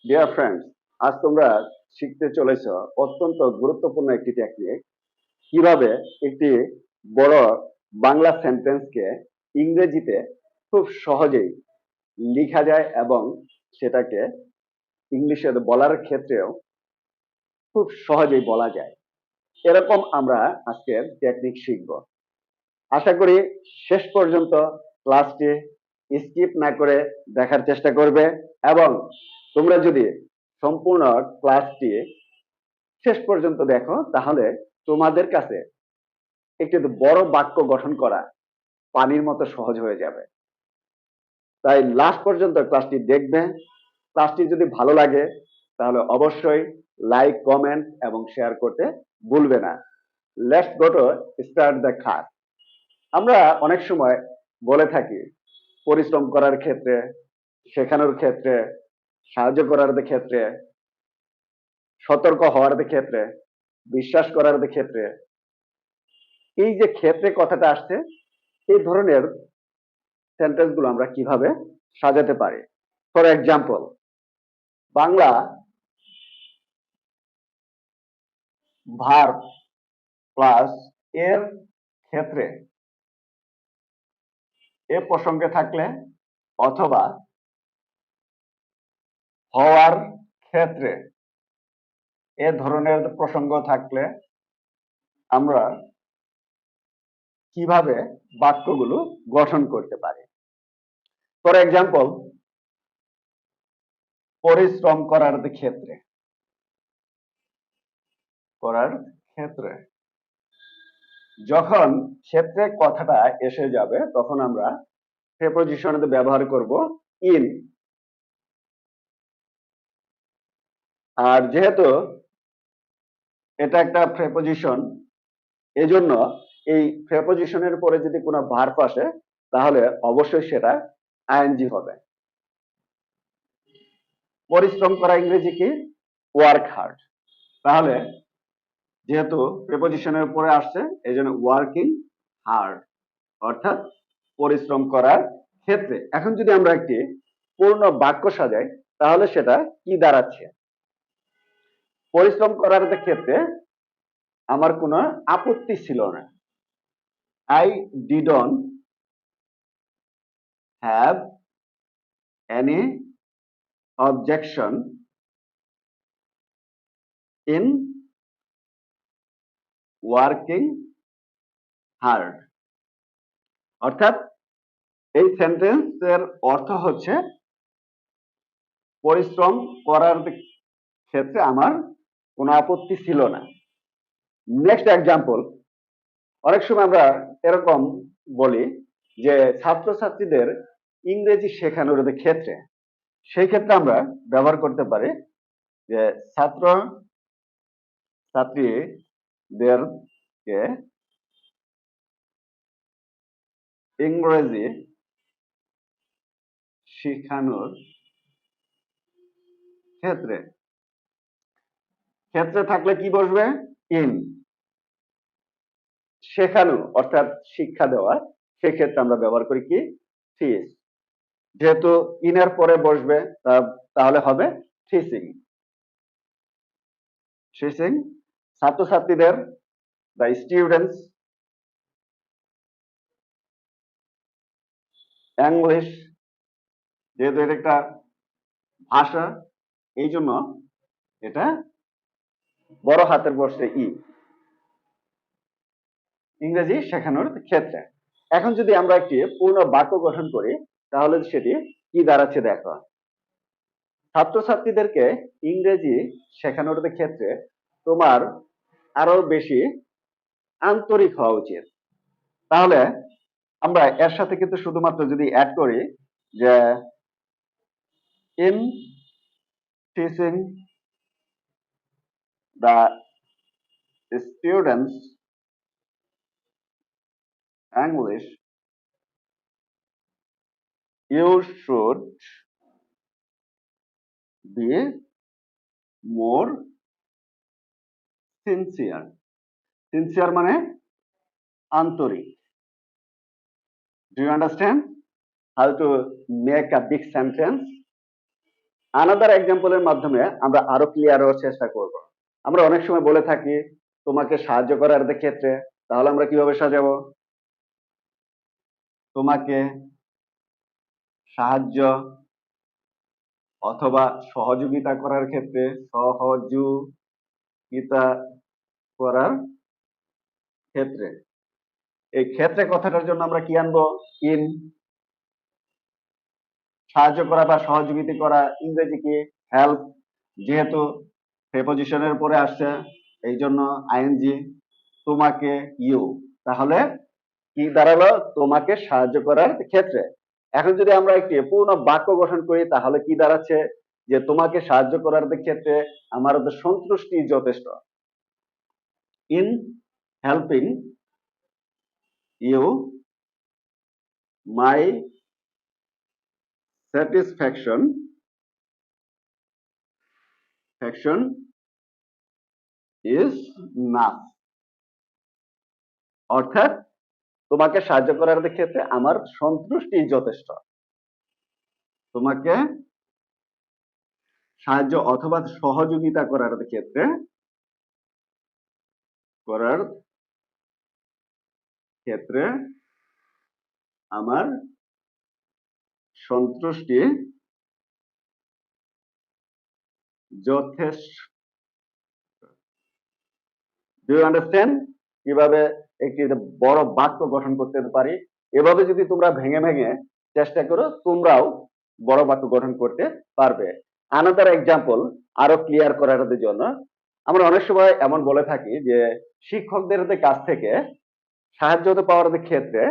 Dear friends, আজ তোমরা শিখতে চলেছ অত্যন্ত গুরুত্বপূর্ণ একটি টেকনিক, কিভাবে একটি বড় বাংলা সেন্টেন্সকে ইংরেজিতে খুব সহজেই লেখা যায় এবং সেটাকে ইংলিশে বলার ক্ষেত্রেও খুব সহজেই বলা যায়। এরকম আমরা আজকের টেকনিক শিখব। আশা করি শেষ পর্যন্ত ক্লাসটি স্কিপ না করে দেখার চেষ্টা করবে এবং তোমরা যদি সম্পূর্ণ ক্লাসটি শেষ পর্যন্ত দেখো তাহলে তোমাদের কাছে একটি বড় বাক্য গঠন করা পানির মতো সহজ হয়ে যাবে। তাই লাস্ট পর্যন্ত ক্লাসটি দেখবে। ক্লাসটি যদি ভালো লাগে তাহলে অবশ্যই লাইক, কমেন্ট এবং শেয়ার করতে ভুলবে না। Let's go to start the class. আমরা অনেক সময় বলে থাকি পরিশ্রম করার ক্ষেত্রে, শেখানোর ক্ষেত্রে, সাহায্য করার ক্ষেত্রে, সতর্ক হওয়ার ক্ষেত্রে, বিশ্বাস করার ক্ষেত্রে, এই যে ক্ষেত্রে কথাটা আসছে, এই ধরনের সেন্টেন্স গুলো আমরা কিভাবে সাজাতে পারি। For example, Bangla verb plus এর ক্ষেত্রে এ প্রসঙ্গে থাকলে অথবা হওয়ার ক্ষেত্রে এ ধরনের প্রসঙ্গ থাকলে আমরা কিভাবে বাক্যগুলো গঠন করতে পারি। ফর এক্সাম্পল, পরিশ্রম করার ক্ষেত্রে যখন ক্ষেত্রে কথাটা এসে যাবে তখন আমরা প্রিপোজিশন ব্যবহার করব ইন। আর যেহেতু এটা একটা প্রিপোজিশন, এজন্য এই প্রিপোজিশনের পরে যদি কোনো ভার্ব আসে তাহলে অবশ্যই সেটা আইএনজি হবে। পরিশ্রম করা ইংরেজি কি? Work hard. তাহলে যেহেতু প্রিপোজিশনের পরে আসছে এই জন্য ওয়ার্কিং হার্ড, অর্থাৎ পরিশ্রম করার ক্ষেত্রে। এখন যদি আমরা একটি পূর্ণ বাক্য সাজাই তাহলে সেটা কি দাঁড়াচ্ছে? পরিশ্রম করার ক্ষেত্রে আমার কোনো আপত্তি ছিল না। I didn't have any objection in working hard। অর্থাৎ এই সেন্টেন্সের অর্থ হচ্ছে পরিশ্রম করার ক্ষেত্রে আমার কোনো আপত্তি ছিল না। নেক্সট এক্সাম্পল, অনেক সময় আমরা এরকম বলি যে ছাত্রছাত্রীদের ইংরেজি শেখানোর ক্ষেত্রে, সেই ক্ষেত্রে আমরা ব্যবহার করতে পারি যে ছাত্র ছাত্রীদেরকে ইংরেজি শেখানোর ক্ষেত্রে, ক্ষেত্রে থাকলে কি বসবে? ইন। শেখানো অর্থাৎ শিক্ষা দেওয়া, সেক্ষেত্রে আমরা ব্যবহার করি কি? টিচ। যেহেতু ইনের পরে বসবে তাহলে হবে টিচিং। টিচিং ছাত্রছাত্রীদের, দ্য স্টুডেন্টস ইংলিশ, যেহেতু এটা একটা ভাষা এই জন্য এটা বড় হাতের বসছে ই, ইংরেজি শেখানোর ক্ষেত্রে। এখন যদি আমরা একটি পূর্ণ বাক্য গঠন করি তাহলে সেটি কি দাঁড়াচ্ছে দেখো। ছাত্রছাত্রীদেরকে ইংরেজি শেখানোর ক্ষেত্রে তোমার আরো বেশি আন্তরিক হওয়া উচিত। তাহলে আমরা এর সাথে কিন্তু শুধুমাত্র যদি অ্যাড করি যে in teaching the students English you should be more sincere. Sincere মানে আন্তরিক। Do you understand how to make a big sentence? Another এক্সাম্পলের মাধ্যমে আমরা আরো ক্লিয়ার হওয়ার চেষ্টা করব। আমরা অনেক সময় বলে থাকি তোমাকে সাহায্য করার ক্ষেত্রে, তাহলে আমরা কিভাবে সাজাবো? তোমাকে সাহায্য অথবা সহযোগিতা করার ক্ষেত্রে, সহযোগিতা করার ক্ষেত্রে, এই ক্ষেত্রে কথাটার জন্য আমরা কি আনবো? ইন। সাহায্য করা বা সহযোগিতা করা ইংরেজি কি? হেল্প। যেহেতু প্রিপজিশনের পরে আসছে এই জন্য আইএনজি। তোমাকে ইউ, তাহলে কি দাঁড়ালো? তোমাকে সাহায্য করার ক্ষেত্রে। এখন যদি আমরা একটি পূর্ণ বাক্য গঠন করি তাহলে কি দাঁড়াচ্ছে? যে তোমাকে সাহায্য করার ক্ষেত্রে আমার সন্তুষ্টি যথেষ্ট। In helping you my satisfaction is naught. অর্থাৎ তোমাকে সাহায্য করার ক্ষেত্রে আমার সন্তুষ্টি যথেষ্ট। তোমাকে সাহায্য অথবা সহযোগিতা করার ক্ষেত্রে আমার সন্তুষ্টি যথেষ্ট। ডু ইউ আন্ডারস্ট্যান্ড কিভাবে একটি বড় বাক্য গঠন করতে পারি? এভাবে যদি তোমরা ভেঙে ভেঙে চেষ্টা করো তোমরাও বড় বাক্য গঠন করতে পারবে। আনাদার এক্সাম্পল আরো ক্লিয়ার করার জন্য আমরা অনেক সময় এমন বলে থাকি যে শিক্ষকদের কাছ থেকে সাহায্য পাওয়ার ক্ষেত্রে,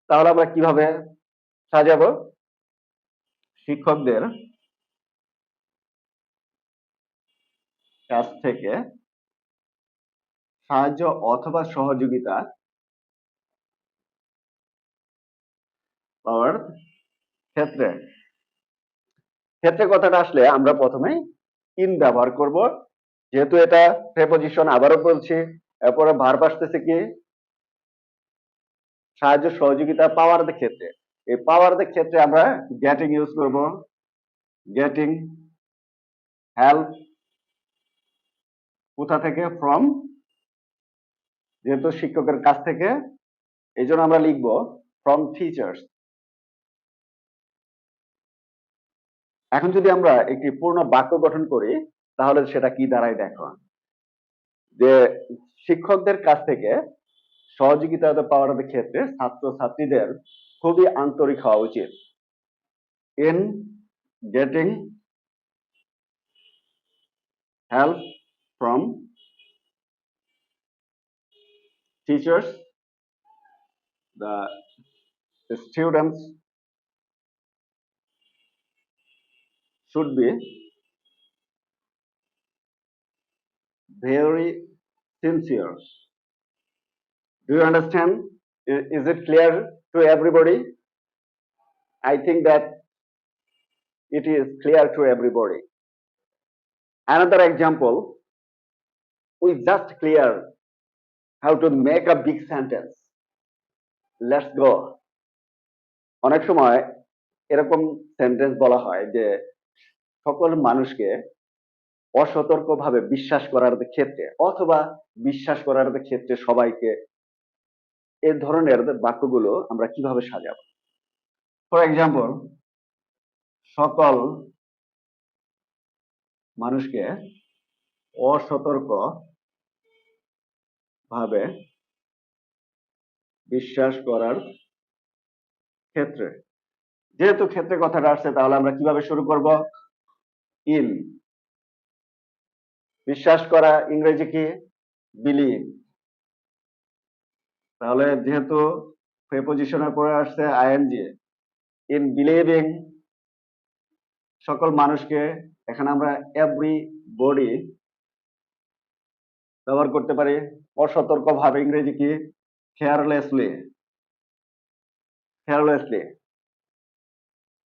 তাহলে আমরা কিভাবে সাজাবো? শিক্ষকদের কাছ থেকে সাহায্য অথবা সহযোগিতা পাওয়ার ক্ষেত্রে, ক্ষেত্রে কথাটা আসলে আমরা প্রথমে ইন ব্যবহার করব, যেহেতু এটা প্রেপোজিশন। আবারও বলছি, এরপরে ভার্ব আসতেছে কি? সাহায্য সহযোগিতা পাওয়ার ক্ষেত্রে। এই পাওয়ার ক্ষেত্রে আমরা গেটিং ইউজ করব। গেটিং হেল্প কোথা থেকে? ফ্রম। যেহেতু শিক্ষকের কাছ থেকে, এই জন্য আমরা লিখব ফ্রম টিচার্স। এখন যদি আমরা একটি পূর্ণ বাক্য গঠন করি তাহলে সেটা কি দাঁড়ায় দেখো, যে শিক্ষকদের কাছ থেকে সহযোগিতা পাওয়ার ক্ষেত্রে ছাত্র ছাত্রীদের খুবই আন্তরিক হওয়া উচিত। In getting help from teachers, the students should be very sincere. Do you understand? Is it clear to everybody? I think that it is clear to everybody. Another example, we just clear how to make a big sentence. Let's go. অনেক সময় এরকম sentence বলা হয় যে সকল মানুষকে অসতর্কভাবে বিশ্বাস করার ক্ষেত্রে অথবা বিশ্বাস করার ক্ষেত্রে সবাইকে, এই ধরনের বাক্যগুলো আমরা কিভাবে সাজাবো? ফর এক্সাম্পল, সকল মানুষকে অসতর্ক ভাবে বিশ্বাস করার ক্ষেত্রে। যেহেতু ক্ষেত্রে কথাটা আসছে তাহলে আমরা কিভাবে শুরু করব? ইন। বিশ্বাস করা ইংরেজি কি? বিলিভ। তাহলে যেহেতু প্রিপজিশনের পরে আসছে আইএনজি, ইন বিলিভিং সকল মানুষকে, এখানে আমরা এভরিবডি ব্যবহার করতে পারি। অসতর্ক ভাবে ইংরেজি কি? কেয়ারলেসলি। কেয়ারলেসলি।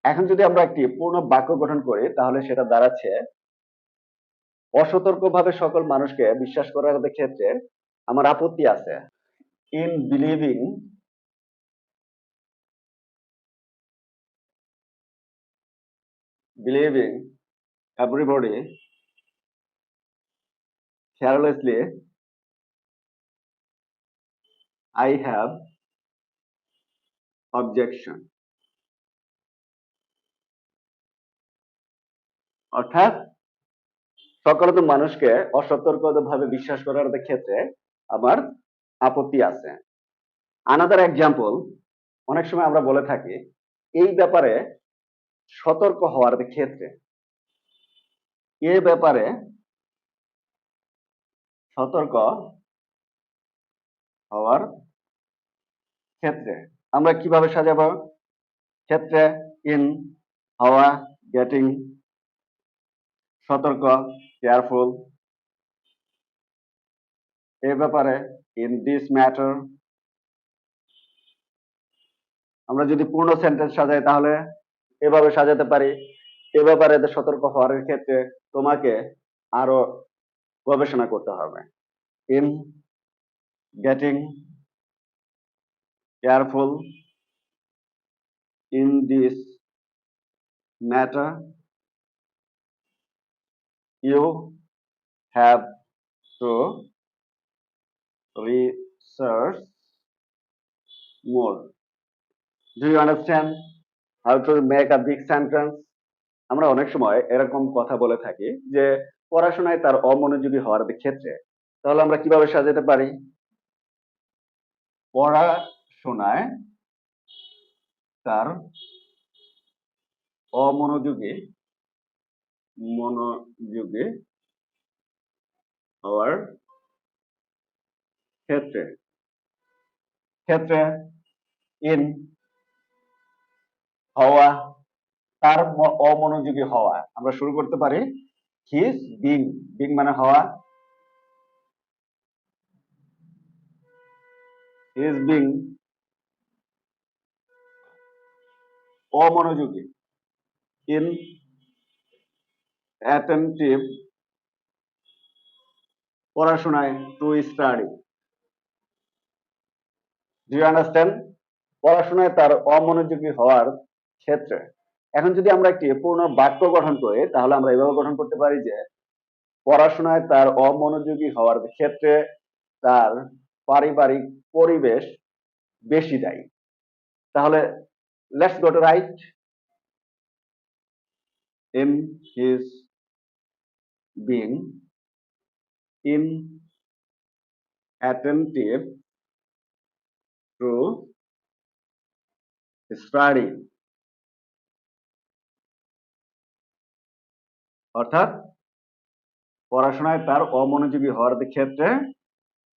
এখন যদি আমরা একটি পূর্ণ বাক্য গঠন করি তাহলে সেটা দাঁড়াচ্ছে অসতর্কভাবে সকল মানুষকে বিশ্বাস করার ক্ষেত্রে আমার আপত্তি আছে। In believing believing everybody carelessly, I have objection. অর্থাৎ সকলত মানুষকে অসতর্কভাবে বিশ্বাস করার ক্ষেত্রে আমার আপত্তি আছে। আনাদার এক্সাম্পল, অনেক সময় আমরা বলে থাকি এই ব্যাপারে সতর্ক হওয়ার ক্ষেত্রে, এ ব্যাপারে সতর্ক হওয়ার ক্ষেত্রে আমরা কিভাবে সাজাবো? ক্ষেত্রে ইন, হওয়া, গেটিং, সতর্ক, কেয়ারফুল, এ ব্যাপারে ইন দিস ম্যাটার। আমরা যদি পূর্ণ সেন্টেন্স সাজাই তাহলে এভাবে সাজাতে পারি, এ ব্যাপারে সতর্ক হওয়ার ক্ষেত্রে তোমাকে আরো গবেষণা করতে হবে। In getting careful, in this matter you have to research more. Do you understand how to make a big sentence? আমরা অনেক সময় এরকম কথা বলে থাকি যে পড়াশোনায় তার অমনোযোগী হওয়ার ক্ষেত্রে, তাহলে আমরা কিভাবে সাজাতে পারি? পড়াশোনায় তার অমনোযোগী হওয়ার ক্ষেত্রে, ক্ষেত্রে ইন, হওয়া, তার অমনোযোগী হওয়া আমরা শুরু করতে পারি হিজ বিং, বিং মানে হওয়া, হিজ বিং অমনোযোগী, ইন অ্যাটেন্টিভ, পড়াশোনায়, to study. Do you understand? পড়াশোনায় তার অমনোযোগী হওয়ার ক্ষেত্রে। এখন যদি আমরা একটি পূর্ণ বাক্য গঠন করি তাহলে আমরা এভাবে গঠন করতে পারি যে পড়াশোনায় তার অমনোযোগী হওয়ার ক্ষেত্রে তার পারিবারিক পরিবেশ বেশি দায়ী। তাহলে let's go to right in his being inattentive to study, অর্থাৎ পড়াশোনায় তার অমনোযোগী হওয়ার ক্ষেত্রে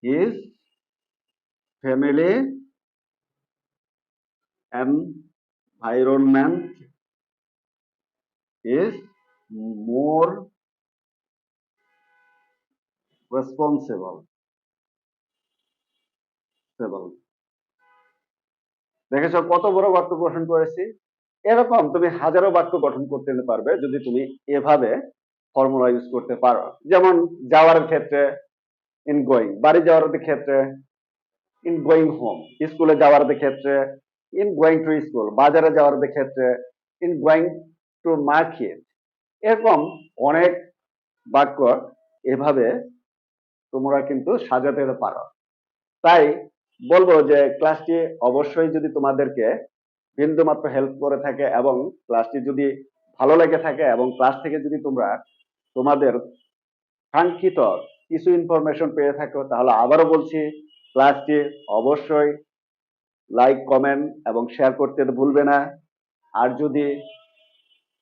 his family environment is more responsible. দেখেছো কত বড় বাক্য গঠন করেছি? এরকম তুমি হাজারো বাক্য গঠন করতে পারবে যদি তুমি এভাবে ফর্মুলা ইউজ করতে পারো। যেমন যাওয়ার ক্ষেত্রে ইন গোয়িং, বাড়ি যাওয়ার ক্ষেত্রে ইন গোয়িং হোম, স্কুলে যাওয়ার ক্ষেত্রে ইন গোয়িং টু স্কুল, বাজারে যাওয়ার ক্ষেত্রে ইন গোয়িং টু মার্কেট। এরকম অনেক বাক্য এভাবে তোমরা কিন্তু সাজাতে পারো। তাই বলবো যে ক্লাসটি অবশ্যই যদি তোমাদেরকে বিন্দুমাত্র হেল্প করে থাকে এবং ক্লাসটি যদি ভালো লেগে থাকে এবং ক্লাস থেকে যদি তোমরা তোমাদের কাঙ্ক্ষিত কিছু ইনফরমেশন পেয়ে থাকো তাহলে আবারও বলছি ক্লাসটি অবশ্যই লাইক, কমেন্ট এবং শেয়ার করতে ভুলবে না। আর যদি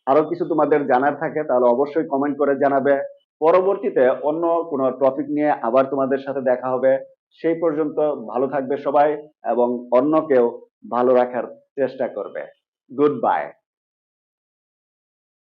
আরো কিছু তোমাদের জানার থাকে তাহলে অবশ্যই কমেন্ট করে জানাবে। পরবর্তীতে অন্য কোনো টপিক নিয়ে আবার তোমাদের সাথে দেখা হবে। সেই পর্যন্ত ভালো থাকবে সবাই এবং অন্যকেও ভালো রাখার চেষ্টা করবে। Good bye.